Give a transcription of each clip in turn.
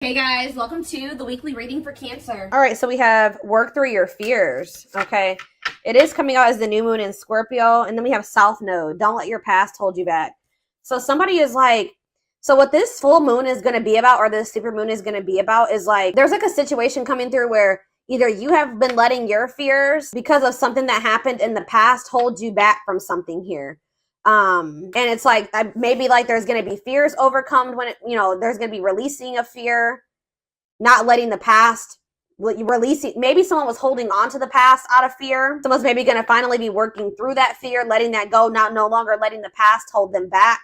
Hey guys, welcome to the weekly reading for Cancer. All right, so we have work through your fears. Okay, it is coming out as the new moon in Scorpio, and then we have South Node. Don't let your past hold you back. So somebody is like, so what this full moon is going to be about, or this super moon is going to be about, is like there's like a situation coming through where either you have been letting your fears because of something that happened in the past hold you back from something here. And it's like maybe like there's going to be fears overcome when there's going to be releasing of fear, not letting the past releasing. Maybe someone was holding on to the past out of fear. Someone's maybe going to finally be working through that fear, letting that go, no longer letting the past hold them back.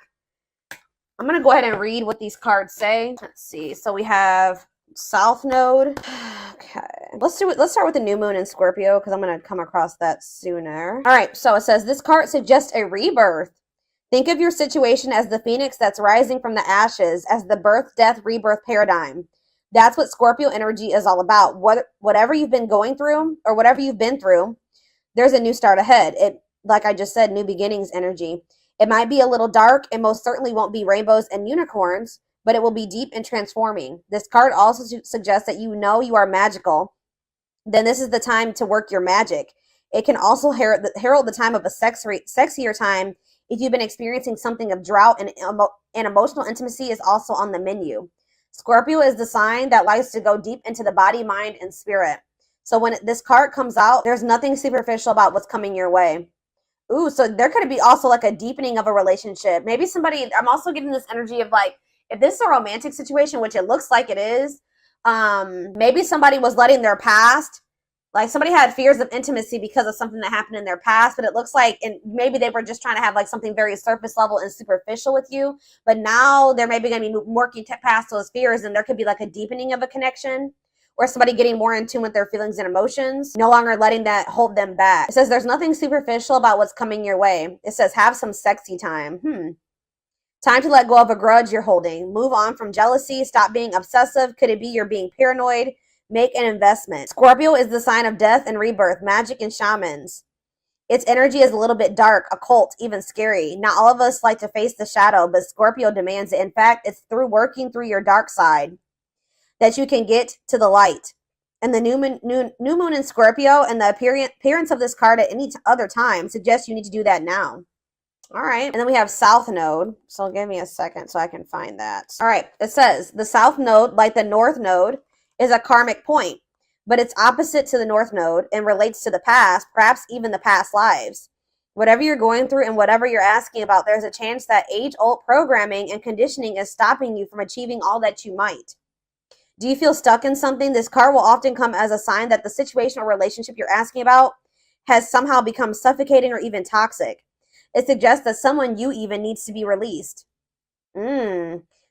I'm going to go ahead and read what these cards say. Let's see. So we have South Node. Okay. Let's start with the new moon in Scorpio because I'm going to come across that sooner. All right. So it says this card suggests a rebirth. Think of your situation as the phoenix that's rising from the ashes, as the birth, death, rebirth paradigm. That's what Scorpio energy is all about. Whatever you've been going through or whatever you've been through, there's a new start ahead. It, like I just said, new beginnings energy. It might be a little dark and most certainly won't be rainbows and unicorns, but it will be deep and transforming. This card also suggests that you know you are magical. Then this is the time to work your magic. It can also herald the time of a sexier time if you've been experiencing something of drought, and emotional intimacy is also on the menu. Scorpio is the sign that likes to go deep into the body, mind, and spirit. So when this card comes out, there's nothing superficial about what's coming your way. Ooh, so there could be also like a deepening of a relationship. Maybe somebody, I'm also getting this energy of like, if this is a romantic situation, which it looks like it is, maybe somebody was letting their past, like somebody had fears of intimacy because of something that happened in their past, but it looks like, and maybe they were just trying to have like something very surface level and superficial with you, but now they're maybe going to be working past those fears, and there could be like a deepening of a connection, or somebody getting more in tune with their feelings and emotions, no longer letting that hold them back. It says there's nothing superficial about what's coming your way. It says have some sexy time. Time to let go of a grudge you're holding. Move on from jealousy. Stop being obsessive. Could it be you're being paranoid? Make an investment. Scorpio is the sign of death and rebirth, magic and shamans. Its energy is a little bit dark, occult, even scary. Not all of us like to face the shadow, but Scorpio demands it. In fact, it's through working through your dark side that you can get to the light. And the new moon in Scorpio and the appearance of this card at any other time suggests you need to do that now. All right. And then we have South Node. So give me a second so I can find that. All right. It says the South Node, like the North Node, is a karmic point, but it's opposite to the North Node and relates to the past, perhaps even the past lives. Whatever you're going through and whatever you're asking about, there's a chance that age-old programming and conditioning is stopping you from achieving all that you might. Do you feel stuck in something? This card will often come as a sign that the situation or relationship you're asking about has somehow become suffocating or even toxic. It suggests that someone you even needs to be released.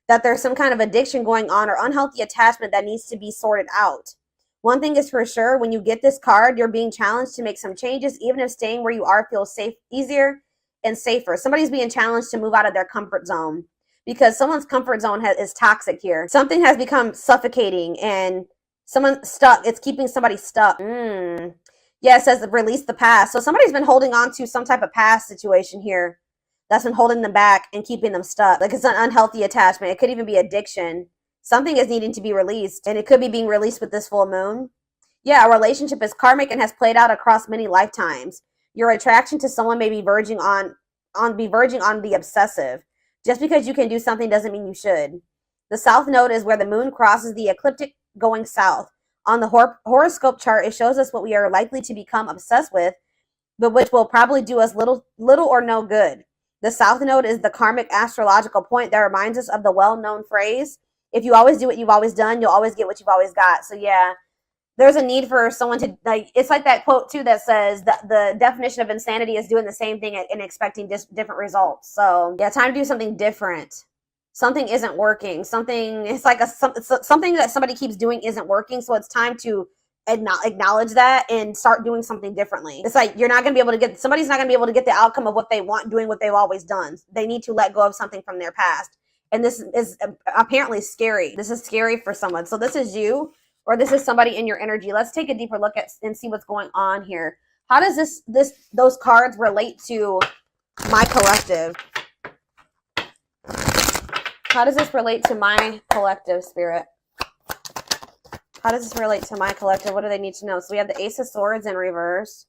That there's some kind of addiction going on or unhealthy attachment that needs to be sorted out. One thing is for sure, when you get this card, you're being challenged to make some changes, even if staying where you are feels safe, easier and safer. Somebody's being challenged to move out of their comfort zone because someone's comfort zone is toxic here. Something has become suffocating and someone's stuck. It's keeping somebody stuck. Yeah, it says release the past. So somebody's been holding on to some type of past situation here that's been holding them back and keeping them stuck. Like it's an unhealthy attachment. It could even be addiction. Something is needing to be released, and it could be being released with this full moon. Yeah, a relationship is karmic and has played out across many lifetimes. Your attraction to someone may be verging on the obsessive. Just because you can do something doesn't mean you should. The South Node is where the moon crosses the ecliptic going south. On the horoscope chart, it shows us what we are likely to become obsessed with, but which will probably do us little or no good. The South Node is the karmic astrological point that reminds us of the well-known phrase, if you always do what you've always done, you'll always get what you've always got. So yeah, there's a need for someone to, like, it's like that quote too that says that the definition of insanity is doing the same thing and expecting different results. So yeah, time to do something different. Something isn't working. Something that somebody keeps doing isn't working. So it's time to acknowledge that and start doing something differently. It's like somebody's not going to be able to get the outcome of what they want doing what they've always done. They need to let go of something from their past. And this is apparently scary. This is scary for someone. So this is you, or this is somebody in your energy. Let's take a deeper look at and see what's going on here. How does those cards relate to my collective? How does this relate to my collective, Spirit? How does this relate to my collective? What do they need to know? So we have the Ace of Swords in reverse.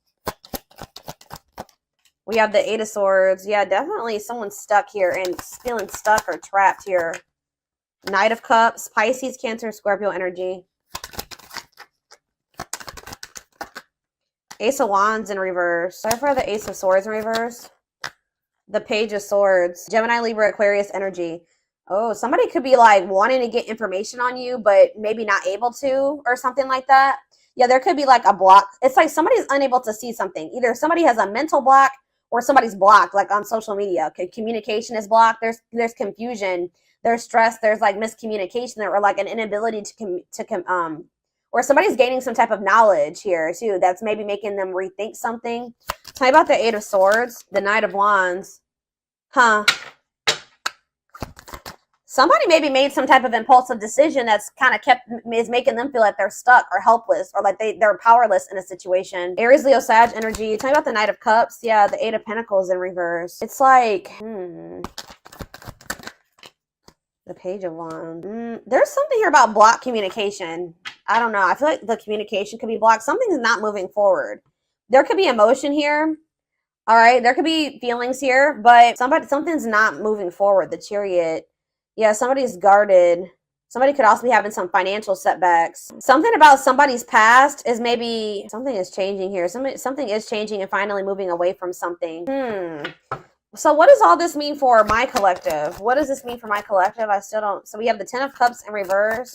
We have the Eight of Swords. Yeah, definitely someone's stuck here and feeling stuck or trapped here. Knight of Cups, Pisces, Cancer, Scorpio energy. Ace of Wands in reverse. Sorry for the Ace of Swords in reverse. The Page of Swords. Gemini, Libra, Aquarius energy. Oh, somebody could be like wanting to get information on you, but maybe not able to or something like that. Yeah, there could be like a block. It's like somebody's unable to see something. Either somebody has a mental block or somebody's blocked, like on social media. Okay, communication is blocked. There's confusion. There's stress. There's like miscommunication or like an inability or somebody's gaining some type of knowledge here too. That's maybe making them rethink something. Tell me about the Eight of Swords, the Knight of Wands. Huh. Somebody maybe made some type of impulsive decision that's kind of is making them feel like they're stuck or helpless or like they're powerless in a situation. Aries, Leo, Sag energy. Tell me about the Knight of Cups. Yeah, the Eight of Pentacles in reverse. It's like, the Page of Wands. There's something here about blocked communication. I don't know. I feel like the communication could be blocked. Something's not moving forward. There could be emotion here. All right. There could be feelings here, but something's not moving forward. The Chariot. Yeah, somebody's guarded. Somebody could also be having some financial setbacks. Something about somebody's past is maybe something is changing here. Something is changing and finally moving away from something. So what does all this mean for my collective? What does this mean for my collective? I still don't. So we have the Ten of Cups in reverse.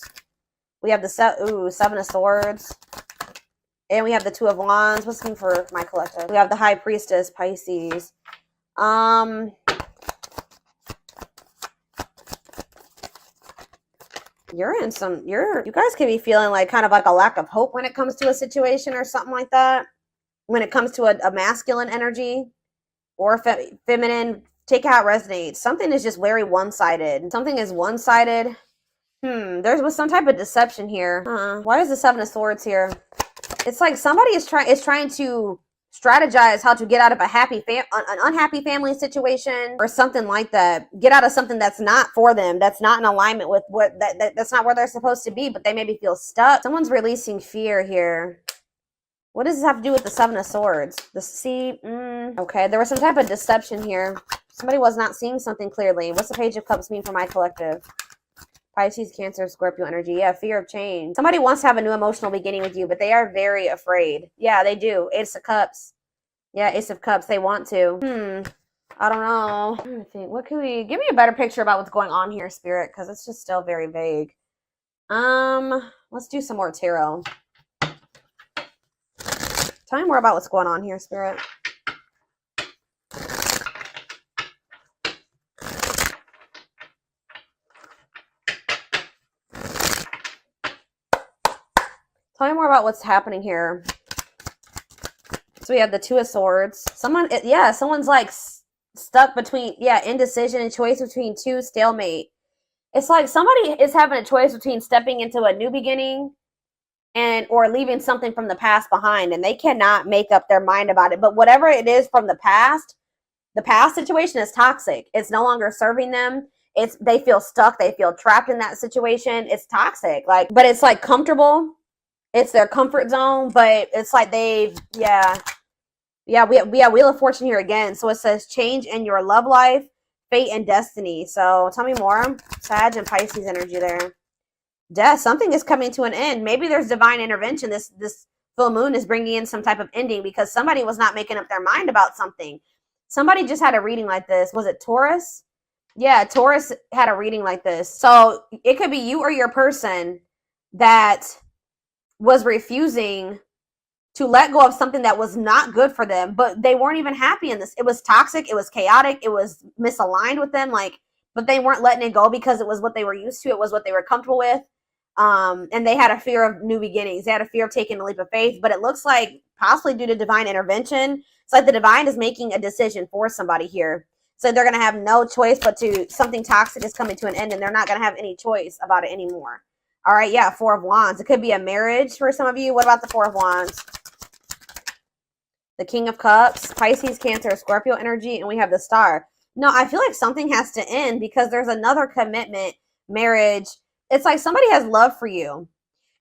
We have the Seven of Swords. And we have the Two of Wands. What's this mean for my collective? We have the High Priestess, Pisces. You guys can be feeling like kind of like a lack of hope when it comes to a situation or something like that. When it comes to a masculine energy or feminine, take out resonates. Something is just very one-sided. Something is one-sided. There was some type of deception here. Why is the Seven of Swords here? It's like somebody is trying to strategize how to get out of an unhappy family situation or something like that. Get out of something that's not for them, that's not in alignment with that's not where they're supposed to be, but they maybe feel stuck. Someone's releasing fear here. What does this have to do with the Seven of Swords? Okay, there was some type of deception here. Somebody was not seeing something clearly. What's the Page of Cups mean for my collective? Pisces, Cancer, Scorpio energy. Yeah, fear of change. Somebody wants to have a new emotional beginning with you, but they are very afraid. Yeah, they do. Ace of Cups. Yeah, Ace of Cups. They want to. I don't know. I'm trying to think. What can we... Give me a better picture about what's going on here, Spirit, because it's just still very vague. Let's do some more tarot. Tell me more about what's going on here, Spirit. Tell me more about what's happening here. So we have the Two of Swords. Someone's like stuck between, indecision and choice between two, stalemate. It's like somebody is having a choice between stepping into a new beginning or leaving something from the past behind, and they cannot make up their mind about it. But whatever it is from the past situation is toxic. It's no longer serving them. They feel stuck. They feel trapped in that situation. It's toxic. But it's like comfortable. It's their comfort zone, but it's like we have Wheel of Fortune here again. So it says change in your love life, fate, and destiny. So tell me more. Sag and Pisces energy there. Death. Something is coming to an end. Maybe there's divine intervention. This full moon is bringing in some type of ending because somebody was not making up their mind about something. Somebody just had a reading like this. Was it Taurus? Yeah, Taurus had a reading like this. So it could be you or your person that was refusing to let go of something that was not good for them, but they weren't even happy in this. It was toxic. It was chaotic. It was misaligned with them. But they weren't letting it go because it was what they were used to. It was what they were comfortable with. And they had a fear of new beginnings. They had a fear of taking a leap of faith, but it looks like possibly due to divine intervention. It's like the divine is making a decision for somebody here. So they're going to have no choice something toxic is coming to an end and they're not going to have any choice about it anymore. All right, yeah, Four of Wands. It could be a marriage for some of you. What about the Four of Wands? The King of Cups, Pisces, Cancer, Scorpio energy, and we have the Star. No, I feel like something has to end because there's another commitment, marriage. It's like somebody has love for you.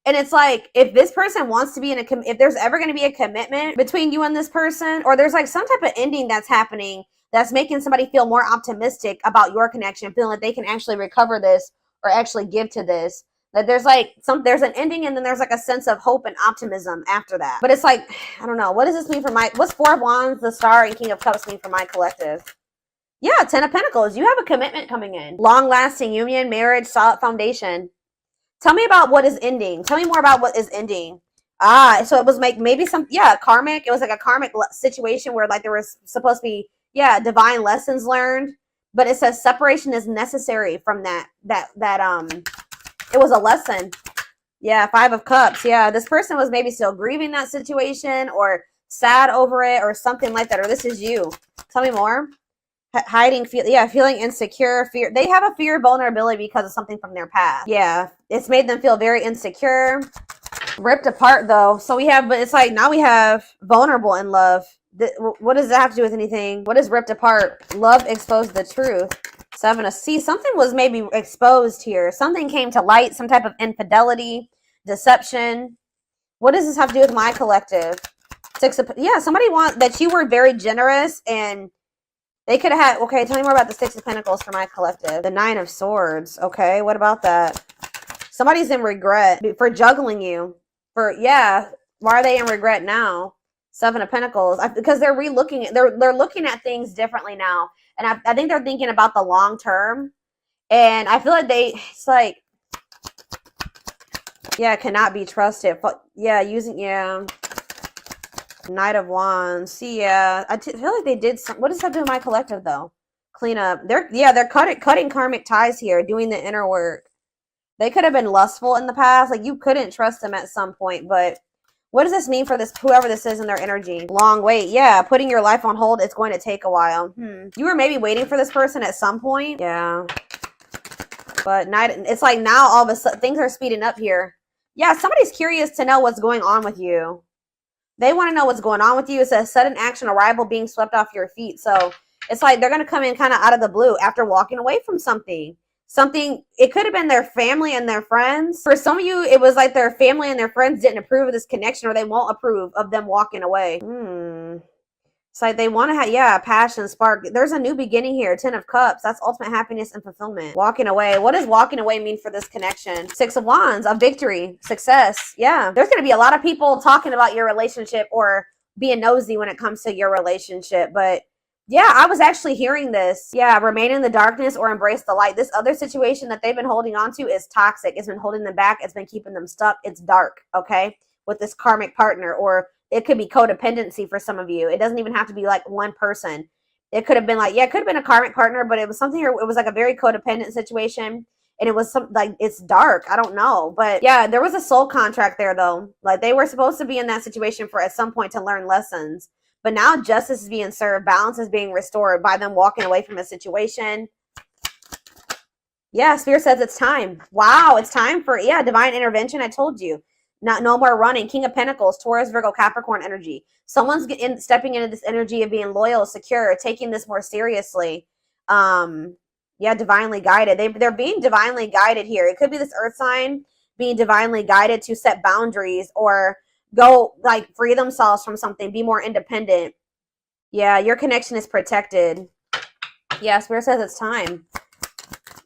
And it's like, if this person wants to be in if there's ever going to be a commitment between you and this person, or there's like some type of ending that's happening that's making somebody feel more optimistic about your connection, feeling like they can actually recover this or actually give to this, that there's like there's an ending, and then there's like a sense of hope and optimism after that. But it's like, I don't know, what does this mean for what's Four of Wands, the Star, and King of Cups mean for my collective? Yeah, Ten of Pentacles. You have a commitment coming in. Long-lasting union, marriage, solid foundation. Tell me about what is ending. Tell me more about what is ending. So it was like maybe karmic. It was like a karmic situation where like there was supposed to be, divine lessons learned. But it says separation is necessary from that it was a lesson. Yeah, Five of Cups. Yeah, this person was maybe still grieving that situation or sad over it or something like that. Or this is you. Tell me more. Hiding, feeling insecure, fear. They have a fear of vulnerability because of something from their past. Yeah, it's made them feel very insecure. Ripped apart though. So but it's like now we have vulnerable in love. What does that have to do with anything? What is ripped apart? Love exposed the truth. Seven of something was maybe exposed here. Something came to light, some type of infidelity, deception. What does this have to do with my collective? Somebody that you were very generous and they could have had, okay, tell me more about the Six of Pentacles for my collective. The Nine of Swords. Okay, what about that? Somebody's in regret for juggling you. Why are they in regret now? Seven of Pentacles. Because they're they're looking at things differently now. And I think they're thinking about the long term. And I feel like cannot be trusted. Knight of Wands. I feel like they did some. What does that do with my collective though? Clean up. They're cutting karmic ties here, doing the inner work. They could have been lustful in the past. Like you couldn't trust them at some point. But what does this mean for whoever this is in their energy? Long wait. Yeah, putting your life on hold. It's going to take a while. You were maybe waiting for this person at some point. Yeah. But it's like now all of a sudden things are speeding up here. Yeah, somebody's curious to know what's going on with you. They want to know what's going on with you. It says sudden action, arrival, being swept off your feet. So it's like they're going to come in kind of out of the blue after walking away from something. It could have been their family and their friends. For some of you, it was like their family and their friends didn't approve of this connection, or they won't approve of them walking away. It's like they want to have, passion, spark. There's a new beginning here. Ten of Cups. That's ultimate happiness and fulfillment. Walking away. What does walking away mean for this connection? Six of Wands. A victory. Success. Yeah. There's going to be a lot of people talking about your relationship or being nosy when it comes to your relationship. But yeah, I was actually hearing this. Yeah, remain in the darkness or embrace the light. This other situation that they've been holding on to is toxic. It's been holding them back. It's been keeping them stuck. It's dark, okay? With this karmic partner, or it could be codependency for some of you. It doesn't even have to be like one person. It could have been like, it could have been a karmic partner, but it was something here. It was like a very codependent situation. And it was it's dark. I don't know. But yeah, there was a soul contract there though. Like they were supposed to be in that situation at some point to learn lessons. But now justice is being served. Balance is being restored by them walking away from a situation. Yeah, Spirit says it's time. Wow, it's time for, divine intervention. I told you. No more running. King of Pentacles, Taurus, Virgo, Capricorn energy. Someone's stepping into this energy of being loyal, secure, taking this more seriously. Divinely guided. They're being divinely guided here. It could be this earth sign being divinely guided to set boundaries or go free themselves from something, be more independent. Yeah, your connection is protected. Yeah, Spirit says it's time.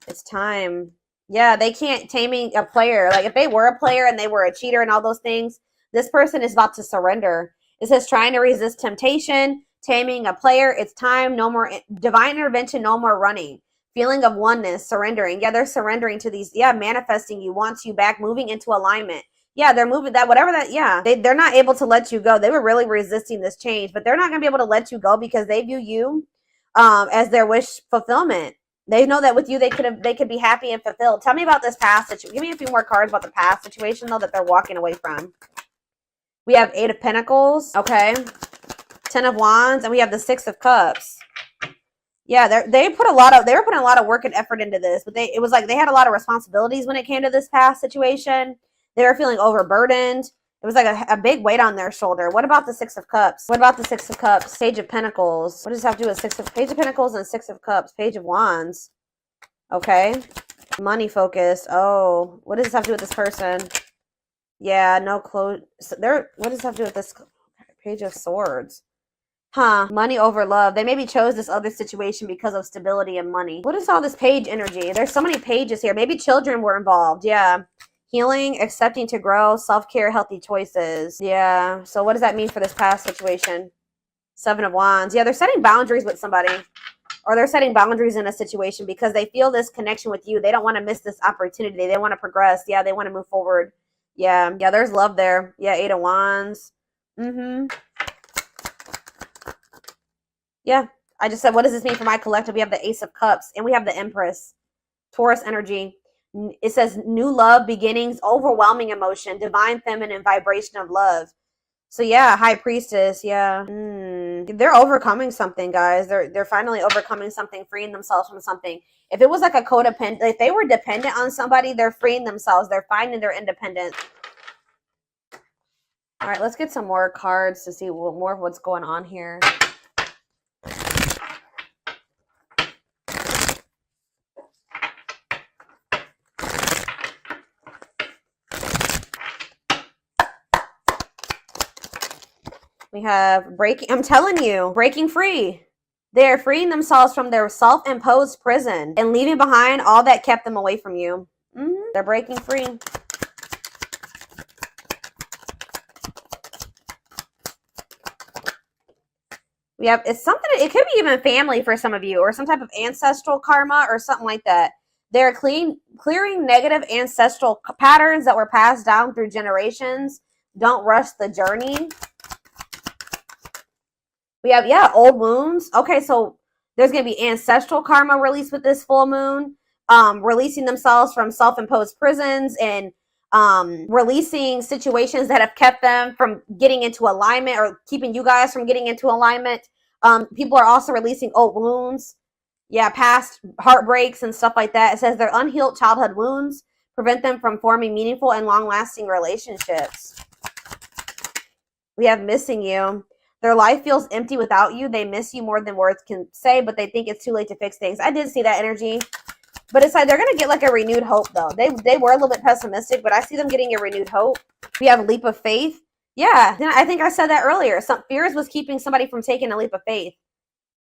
It's time. Yeah, they can't taming a player. Like if they were a player and they were a cheater and all those things, this person is about to surrender. It says trying to resist temptation, taming a player. It's time. No more divine intervention. No more running. Feeling of oneness, surrendering. Yeah, they're surrendering to these. Yeah, manifesting you, wants you back, moving into alignment. Yeah, they're moving that, whatever that, they're not able to let you go. They were really resisting this change, but they're not going to be able to let you go because they view you as their wish fulfillment. They know that with you, they could be happy and fulfilled. Tell me about this past situation. Give me a few more cards about the past situation, though, that they're walking away from. We have Eight of Pentacles, okay, Ten of Wands, and we have the Six of Cups. Yeah, they were putting a lot of work and effort into this, but it was like they had a lot of responsibilities when it came to this past situation. They were feeling overburdened. It was like a big weight on their shoulder. What about the Six of Cups? What about the Six of Cups? Page of Pentacles. What does this have to do with Page of Pentacles and Six of Cups? Page of Wands. Okay. Money focused. Oh, what does this have to do with this person? Yeah, no clothes. So what does that have to do with this Page of Swords? Huh. Money over love. They maybe chose this other situation because of stability and money. What is all this page energy? There's so many pages here. Maybe children were involved. Yeah. Healing, accepting to grow, self-care, healthy choices. Yeah. So what does that mean for this past situation? Seven of Wands. Yeah, they're setting boundaries with somebody. Or they're setting boundaries in a situation because they feel this connection with you. They don't want to miss this opportunity. They want to progress. Yeah, they want to move forward. Yeah. Yeah, there's love there. Yeah, Eight of Wands. Mm-hmm. Yeah, I just said, what does this mean for my collective? We have the Ace of Cups and we have the Empress, Taurus energy. It says new love beginnings, overwhelming emotion, divine feminine vibration of love. So yeah, High Priestess, yeah. They're overcoming something, guys. They're finally overcoming something, freeing themselves from something. If it was like a codependent, if they were dependent on somebody, they're freeing themselves. They're finding their independence. All right, let's get some more cards to see more of what's going on here. We have breaking, I'm telling you, breaking free. They're freeing themselves from their self-imposed prison and leaving behind all that kept them away from you. They're breaking free. We have, it's something, it could be even family for some of you or some type of ancestral karma or something like that. They're clearing negative ancestral patterns that were passed down through generations. Don't rush the journey. We have, yeah, old wounds. Okay, so there's going to be ancestral karma released with this full moon, releasing themselves from self-imposed prisons and releasing situations that have kept them from getting into alignment or keeping you guys from getting into alignment. People are also releasing old wounds. Yeah, past heartbreaks and stuff like that. It says their unhealed childhood wounds prevent them from forming meaningful and long-lasting relationships. We have missing you. Their life feels empty without you. They miss you more than words can say, but they think it's too late to fix things. I did see that energy. But it's like they're going to get like a renewed hope, though. They were a little bit pessimistic, but I see them getting a renewed hope. We have a leap of faith. Yeah, I think I said that earlier. Some fears was keeping somebody from taking a leap of faith.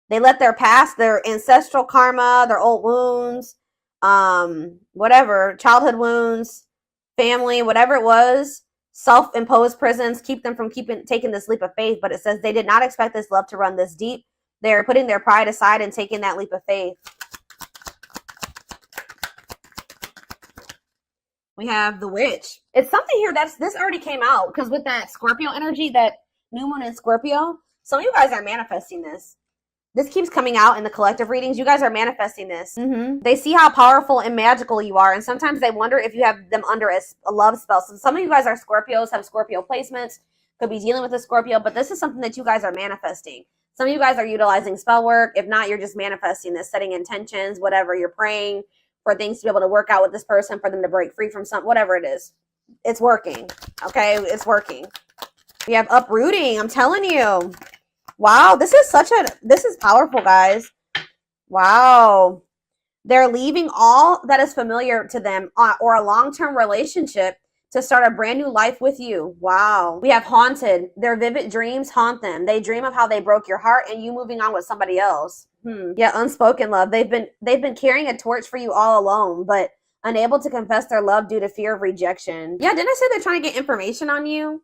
They let their past, their ancestral karma, their old wounds, whatever, childhood wounds, family, whatever it was, self-imposed prisons, keep them from taking this leap of faith. But it says they did not expect this love to run this deep. They're putting their pride aside and taking that leap of faith. We have the Witch. It's something here this already came out because with that Scorpio energy, that new moon in Scorpio, some of you guys are manifesting this. This keeps coming out in the collective readings. You guys are manifesting this. They see how powerful and magical you are, and sometimes they wonder if you have them under a love spell. So some of you guys are Scorpios, have Scorpio placements, could be dealing with a Scorpio, but this is something that you guys are manifesting. Some of you guys are utilizing spell work. If not, you're just manifesting this, setting intentions, whatever. You're praying for things to be able to work out with this person, for them to break free from something, whatever it is. It's working, okay? It's working. We have uprooting. I'm telling you. Wow, this is powerful, guys. Wow. They're leaving all that is familiar to them or a long-term relationship to start a brand new life with you. Wow. We have haunted. Their vivid dreams haunt them. They dream of how they broke your heart and you moving on with somebody else. Yeah, unspoken love. They've been carrying a torch for you all alone, but unable to confess their love due to fear of rejection. Yeah, didn't I say they're trying to get information on you?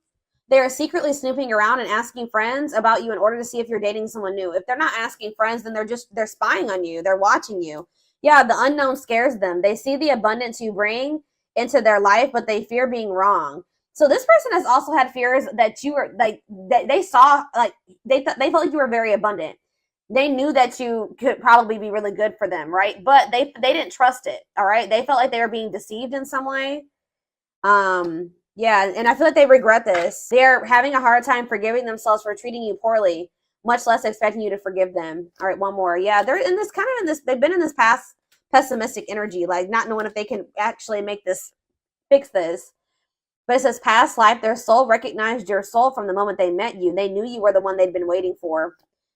They are secretly snooping around and asking friends about you in order to see if you're dating someone new. If they're not asking friends, then they're spying on you. They're watching you. Yeah, the unknown scares them. They see the abundance you bring into their life, but they fear being wrong. So this person has also had fears that you were like, they saw, like, they felt like you were very abundant. They knew that you could probably be really good for them, right? But they didn't trust it, all right? They felt like they were being deceived in some way. Yeah, and I feel like they regret this. They're having a hard time forgiving themselves for treating you poorly, much less expecting you to forgive them. All right, one more. Yeah, they're in this they've been in this past pessimistic energy, like not knowing if they can actually fix this. But it says past life, their soul recognized your soul from the moment they met you. They knew you were the one they'd been waiting for.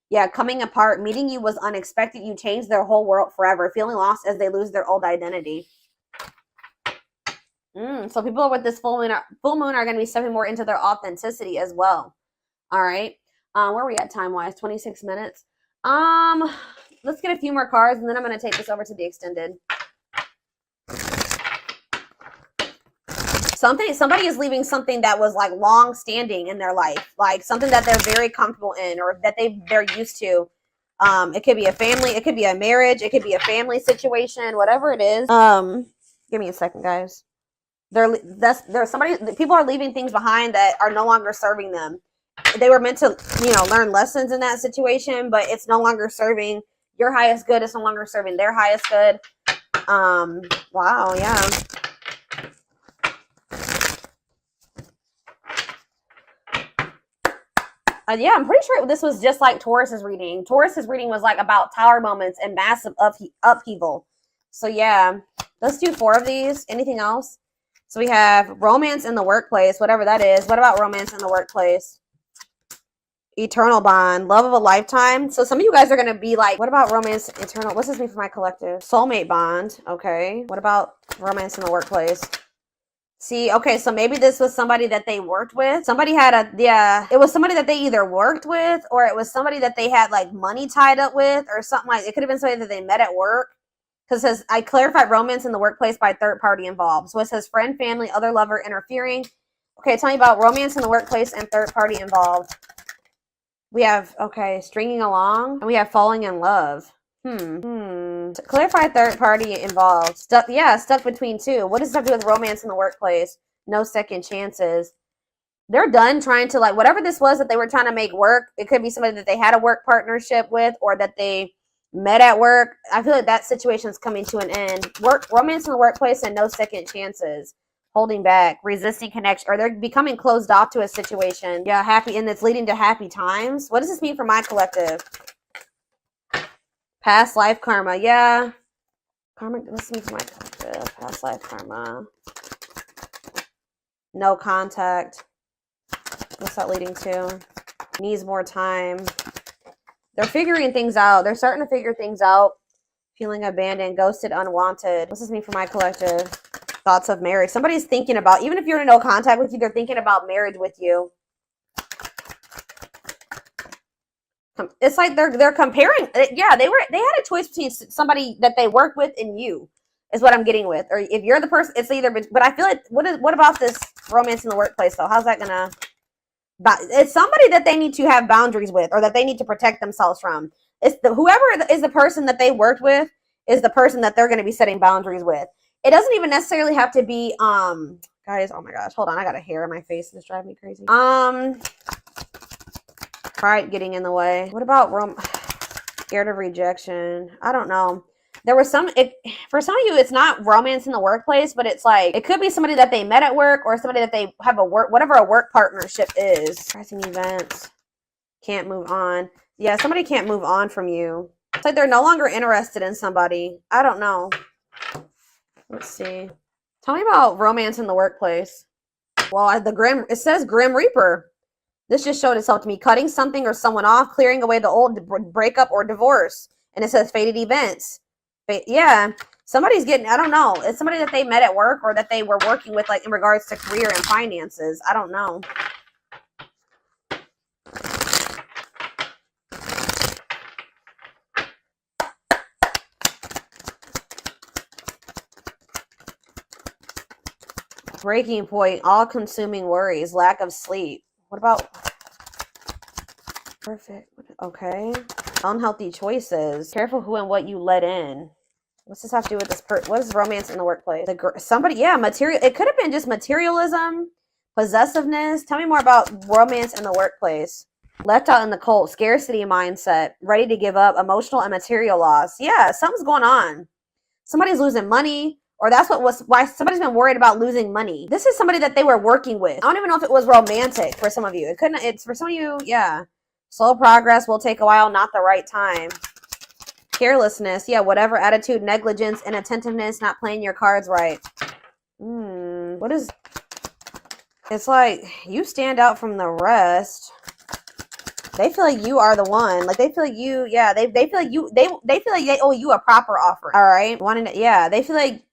Yeah, coming apart, meeting you was unexpected. You changed their whole world forever, feeling lost as they lose their old identity. So people with this full moon are going to be stepping more into their authenticity as well. All right. Where are we at time-wise? 26 minutes. Let's get a few more cards, and then I'm going to take this over to the extended. Somebody is leaving something that was like long standing in their life, like something that they're very comfortable in or that they're used to. It could be a family, it could be a marriage, it could be a family situation, whatever it is. Give me a second, guys. People are leaving things behind that are no longer serving them. They were meant to, learn lessons in that situation, but it's no longer serving your highest good. It's no longer serving their highest good. Wow, yeah. Yeah, I'm pretty sure this was just like Taurus's reading. Taurus's reading was like about tower moments and massive upheaval. So yeah, let's do 4 of these. Anything else? So we have romance in the workplace, whatever that is. What about romance in the workplace? Eternal bond, love of a lifetime. So some of you guys are going to be like, what about romance, eternal? What's this mean for my collective? Soulmate bond. Okay. What about romance in the workplace? See, okay, so maybe this was somebody that they worked with. It was somebody that they either worked with or it was somebody that they had like money tied up with or something like, it could have been somebody that they met at work. Because it says, I clarified romance in the workplace by third party involved. So it says friend, family, other lover interfering. Okay, tell me about romance in the workplace and third party involved. We have, okay, stringing along and we have falling in love. Clarify third party involved. Stuck between two. What does this have to do with romance in the workplace? No second chances. They're done trying to, like, whatever this was that they were trying to make work. It could be somebody that they had a work partnership with or that they met at work. I feel like that situation is coming to an end. Romance in the workplace and no second chances. Holding back, resisting connection, or they're becoming closed off to a situation. Yeah, happy, and it's leading to happy times. What does this mean for my collective? Past life karma, yeah. Karma, what's this mean for my collective? Past life karma. No contact. What's that leading to? Needs more time. They're figuring things out. They're starting to figure things out. Feeling abandoned, ghosted, unwanted. What's this mean for my collective? Thoughts of marriage. Somebody's thinking about, even if you're in no contact with you, they're thinking about marriage with you. It's like they're comparing. Yeah, they had a choice between somebody that they work with and you, is what I'm getting with. Or if you're the person, it's either. But I feel like what about this romance in the workplace though? How's that gonna? It's somebody that they need to have boundaries with, or that they need to protect themselves from. It's whoever is the person that they worked with is the person that they're going to be setting boundaries with. It doesn't even necessarily have to be guys. Oh my gosh, hold on, I got a hair in my face. This driving me crazy. Pride getting in the way. What about scared of rejection? I don't know. There was for some of you, it's not romance in the workplace, but it's like, it could be somebody that they met at work or somebody that they have whatever a work partnership is. Pressing events. Can't move on. Yeah, somebody can't move on from you. It's like they're no longer interested in somebody. I don't know. Let's see. Tell me about romance in the workplace. Well, it says Grim Reaper. This just showed itself to me. Cutting something or someone off, clearing away the old breakup or divorce. And it says fated events. Yeah, somebody's getting, I don't know. It's somebody that they met at work or that they were working with, like in regards to career and finances. I don't know. Breaking point, all-consuming worries, lack of sleep. What about perfect? Okay. Unhealthy choices. Careful who and what you let in. What's this have to do with this? What is romance in the workplace? Material. It could have been just materialism, possessiveness. Tell me more about romance in the workplace. Left out in the cold, scarcity mindset, ready to give up, emotional and material loss. Yeah, something's going on. Somebody's losing money. Or that's why somebody's been worried about losing money. This is somebody that they were working with. I don't even know if it was romantic for some of you. It's for some of you, yeah. Slow progress will take a while, not the right time. Carelessness, yeah, whatever attitude, negligence, inattentiveness, not playing your cards right. What is, it's like you stand out from the rest. They feel like you are the one. Like they feel like you, yeah, they feel like you, they feel like they owe you a proper offer. All right. They feel like,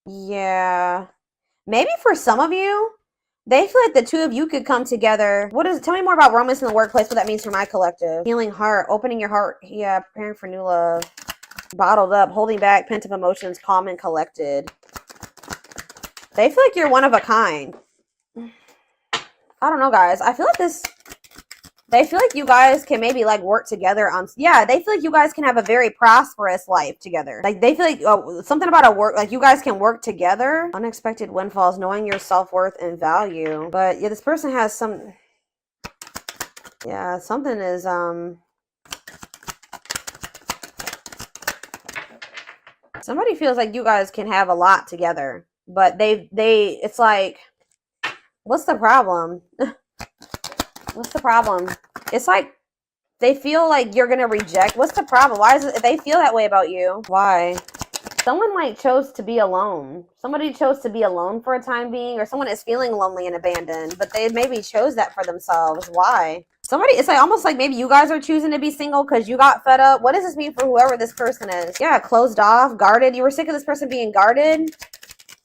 yeah. Maybe for some of you, they feel like the two of you could come together. Tell me more about romance in the workplace, what that means for my collective. Healing heart, opening your heart. Yeah, preparing for new love. Bottled up, holding back, pent up emotions, calm and collected. They feel like you're one of a kind. I don't know, guys. I feel like they feel like you guys can maybe like work together on, yeah, they feel like you guys can have a very prosperous life together. Like they feel like something about a work, like you guys can work together. Unexpected windfalls, knowing your self-worth and value. But yeah, this person has some, yeah, something is, somebody feels like you guys can have a lot together, but it's like, what's the problem? What's the problem? It's like they feel like you're gonna reject. What's the problem? Why is it they feel that way about you? Why? Someone like chose to be alone. Somebody chose to be alone for a time being, or someone is feeling lonely and abandoned, but they maybe chose that for themselves. Why? Somebody, it's like almost like maybe you guys are choosing to be single because you got fed up. What does this mean for whoever this person is? Yeah, closed off, guarded. You were sick of this person being guarded.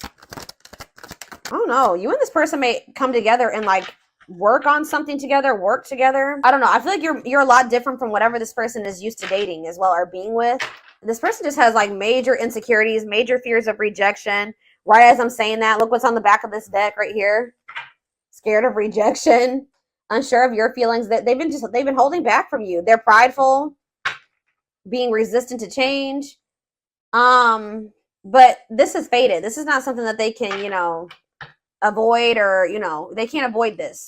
I don't know. You and this person may come together and like work on something together, work together. I don't know. I feel like you're a lot different from whatever this person is used to dating as well, or being with. This person just has like major insecurities, major fears of rejection. Right as I'm saying that, look what's on the back of this deck right here. Scared of rejection, unsure of your feelings. That they've been holding back from you. They're prideful, being resistant to change. But this is fated. This is not something that they can, avoid, or they can't avoid this.